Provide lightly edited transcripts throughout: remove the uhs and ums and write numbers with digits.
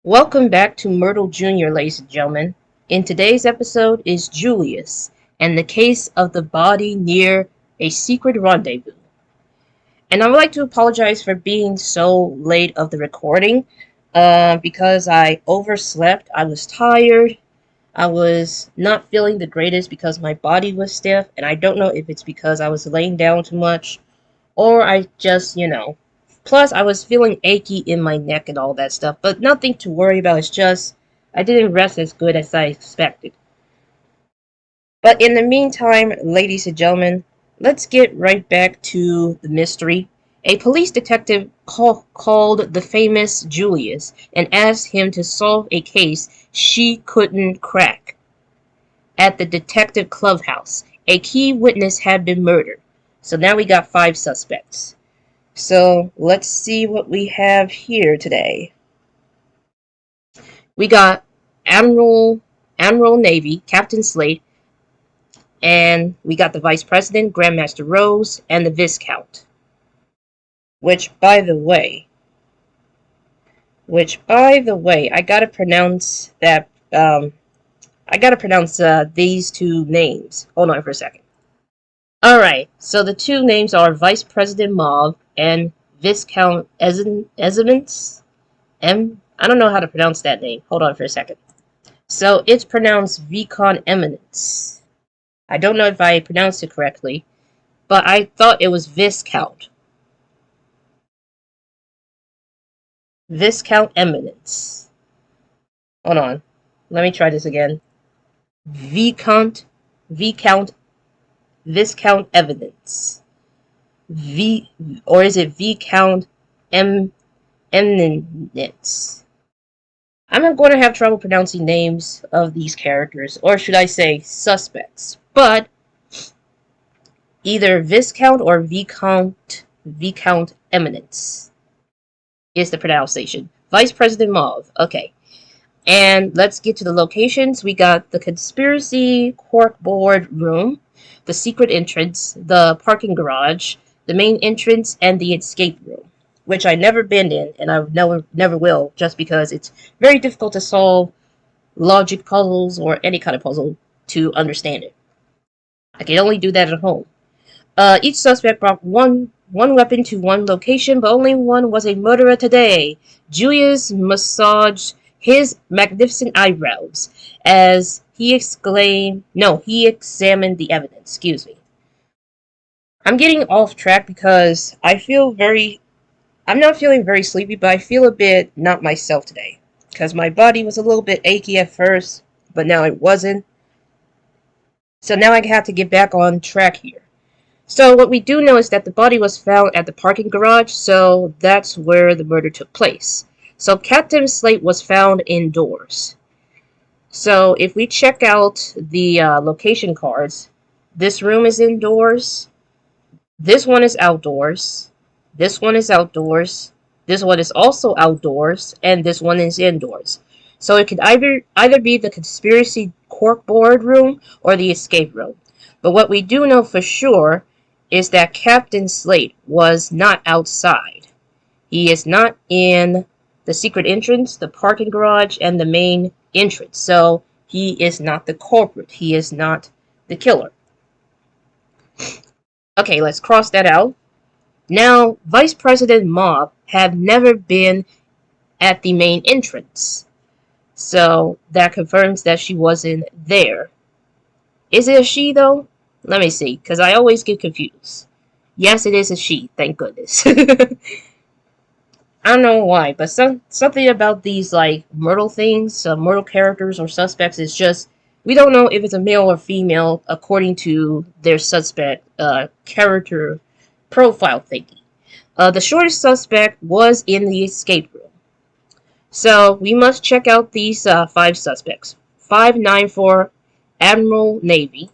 Welcome back to Myrtle Jr., ladies and gentlemen. In today's episode is Julius and the case of the body near a secret rendezvous. And I would like to apologize for being so late of the recording because I overslept. I was tired. I was not feeling the greatest because my body was stiff, and I don't know if it's because I was laying down too much or I just, Plus, I was feeling achy in my neck and all that stuff, but nothing to worry about. It's just I didn't rest as good as I expected. But in the meantime, ladies and gentlemen, let's get right back to the mystery. A police detective called the famous Julius and asked him to solve a case she couldn't crack. At the Detective Clubhouse, a key witness had been murdered. So now we got 5 suspects. So let's see what we have here today. We got Admiral Navy, Captain Slate, and we got the Vice President, Grandmaster Rose, and the Viscount. Which, by the way, I gotta pronounce that. I gotta pronounce these two names. Hold on for a second. Alright, so the two names are Vice President Mauve and Viscount Eziments. I don't know how to pronounce that name. Hold on for a second. So it's pronounced Vicon Eminence. I don't know if I pronounced it correctly, but I thought it was Viscount. Viscount Eminence. Hold on. Let me try this again. Viscount Evidence. Or is it Viscount Eminence? I'm going to have trouble pronouncing names of these characters, or should I say suspects. But either Viscount or Viscount Eminence is the pronunciation. Vice President Mauve. Okay. And let's get to the locations. We got the conspiracy corkboard room, the secret entrance, the parking garage, the main entrance, and the escape room, which I've never been in, and I never will, just because it's very difficult to solve logic puzzles or any kind of puzzle to understand it. I can only do that at home. Each suspect brought one weapon to one location, but only one was a murderer today. Julius massaged his magnificent eyebrows as he exclaimed, no, he examined the evidence. Excuse me. I'm getting off track because I'm not feeling very sleepy, but I feel a bit not myself today. Because my body was a little bit achy at first, but now it wasn't. So now I have to get back on track here. So what we do know is that the body was found at the parking garage, so that's where the murder took place. So Captain Slate was found indoors. So if we check out the location cards, this room is indoors, this one is outdoors, this one is outdoors, this one is also outdoors, and this one is indoors. So it could either be the conspiracy corkboard room or the escape room. But what we do know for sure is that Captain Slate was not outside. He is not in the secret entrance, the parking garage, and the main entrance. So he is not the culprit. He is not the killer. Okay, let's cross that out. Now, Vice President Mauve had never been at the main entrance. So that confirms that she wasn't there. Is it a she, though? Let me see, because I always get confused. Yes, it is a she, thank goodness. I don't know why, but something about these, like, Myrtle things, Myrtle characters or suspects is just, we don't know if it's a male or female according to their suspect character profile thingy. The shortest suspect was in the escape room. So, we must check out these 5 suspects. 5'9" for Admiral Navy.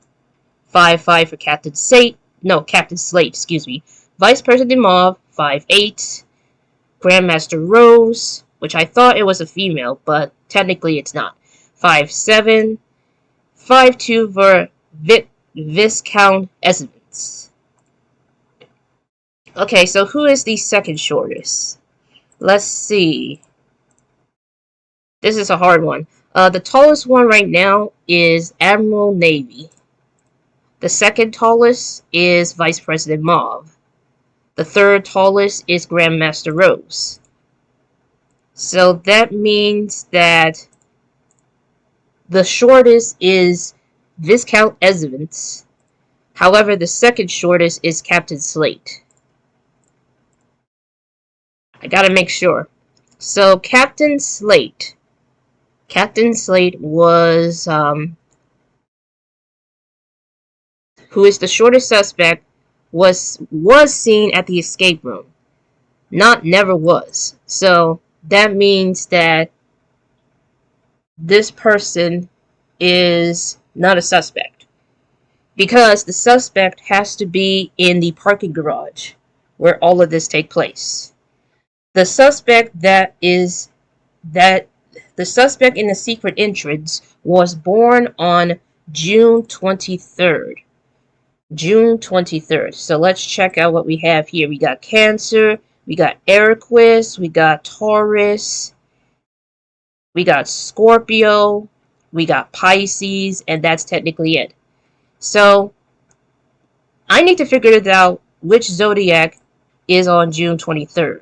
5'5" for Captain Slate, excuse me. Vice President Mauve, 5'8". Grandmaster Rose, which I thought it was a female, but technically it's not. 5'7". 5'2" for Viscount Eziments. Okay, so who is the second shortest? Let's see. This is a hard one. The tallest one right now is Admiral Navy. The second tallest is Vice President Mauve. The third tallest is Grandmaster Rose. So that means that the shortest is Viscount Evans. However, the second shortest is Captain Slate. I gotta make sure. So Captain Slate was, who is the shortest suspect, was seen at the escape room. Never was. So that means that this person is not a suspect. Because the suspect has to be in the parking garage where all of this take place. The suspect the suspect in the secret entrance was born on June 23rd. June 23rd. So let's check out what we have here. We got Cancer, we got Aquarius, we got Taurus, we got Scorpio, we got Pisces, and that's technically it. So I need to figure it out which zodiac is on June 23rd.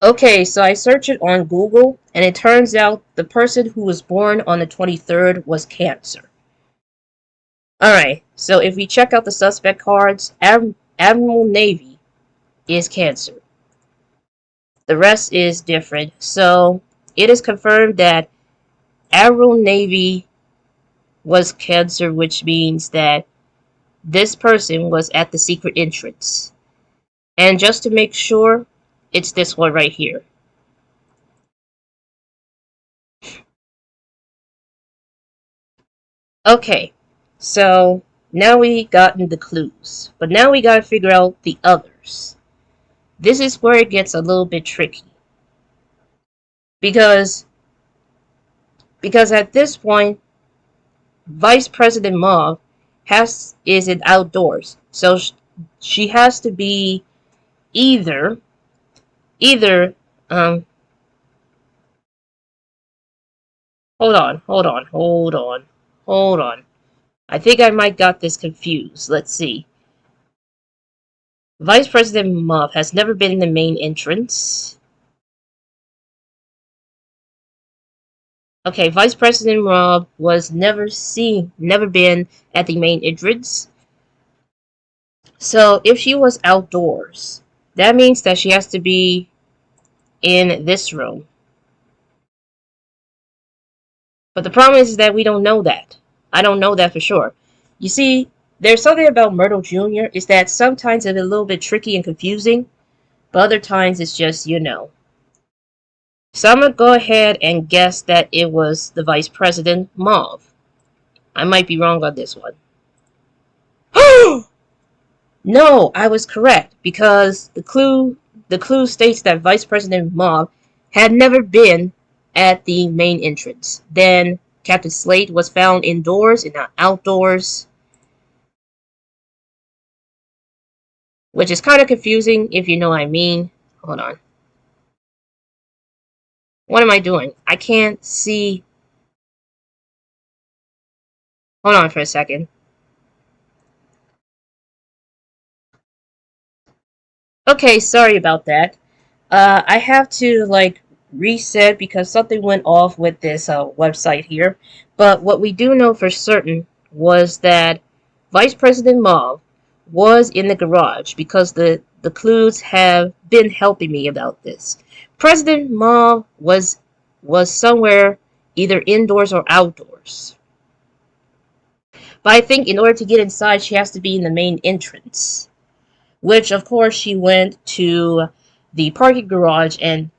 Okay, so I searched it on Google, and it turns out the person who was born on the 23rd was Cancer. Alright, so if we check out the suspect cards, Admiral Navy is Cancer. The rest is different. So it is confirmed that Admiral Navy was Cancer, which means that this person was at the secret entrance. And just to make sure, it's this one right here. Okay, so now we gotten the clues, but now we gotta figure out the others. This is where it gets a little bit tricky. Because at this point, Vice President Mauve is in outdoors, so she has to be either hold on. I think I might got this confused. Let's see. Vice President Mauve has never been in the main entrance. Okay, Vice President Mauve was never been at the main entrance. So if she was outdoors, that means that she has to be in this room. But the problem is that we don't know that. I don't know that for sure. You see, there's something about Murdle Jr. is that sometimes it's a little bit tricky and confusing, but other times it's just, you know. So I'm going to go ahead and guess that it was the Vice President Mauve. I might be wrong on this one. No, I was correct, because the clue states that Vice President Mauve had never been at the main entrance. Then Captain Slate was found indoors and not outdoors, which is kind of confusing if you know what I mean. Hold on. What am I doing? I can't see. Hold on for a second. Okay, sorry about that. I have to reset because something went off with this website here. But what we do know for certain was that Vice President Mauve was in the garage because the clues have been helping me about this. President Mauve was somewhere either indoors or outdoors. But I think in order to get inside, she has to be in the main entrance. Which, of course, she went to the parking garage and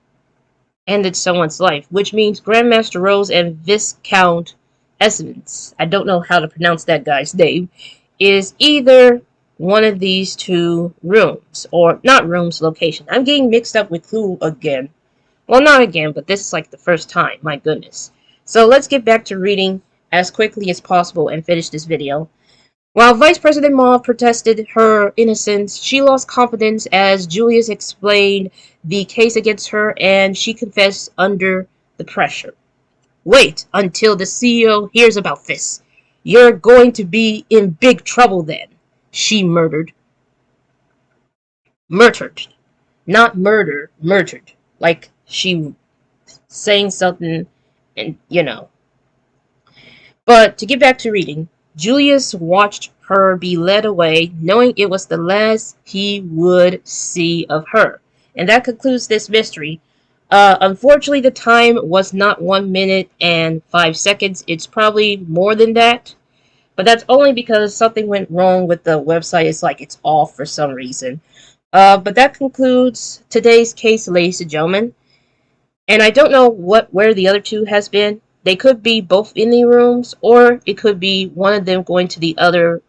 ended someone's life. Which means Grandmaster Rose and Viscount Evans, I don't know how to pronounce that guy's name, is either one of these two rooms. Or, not rooms, location. I'm getting mixed up with clue again. Well, not again, but this is like the first time. My goodness. So let's get back to reading as quickly as possible and finish this video. While Vice President Mauve protested her innocence, she lost confidence as Julius explained the case against her and she confessed under the pressure. Wait until the CEO hears about this. You're going to be in big trouble then, she murmured. Murdered. Not murder, murdered. Like she saying something and. But to get back to reading, Julius watched her be led away, knowing it was the last he would see of her. And that concludes this mystery. Unfortunately, the time was not 1 minute and 5 seconds. It's probably more than that. But that's only because something went wrong with the website. It's like it's off for some reason. But that concludes today's case, ladies and gentlemen. And I don't know where the other two has been. They could be both in the rooms, or it could be one of them going to the other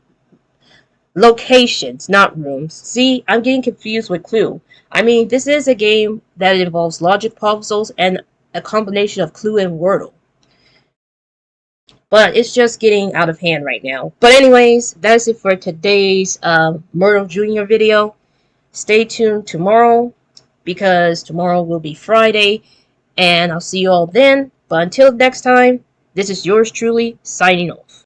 locations, not rooms. See, I'm getting confused with Clue. I mean, this is a game that involves logic puzzles and a combination of Clue and Wordle. But it's just getting out of hand right now. But anyways, that's it for today's Murdle Jr. video. Stay tuned tomorrow, because tomorrow will be Friday. And I'll see you all then. But until next time, this is yours truly, signing off.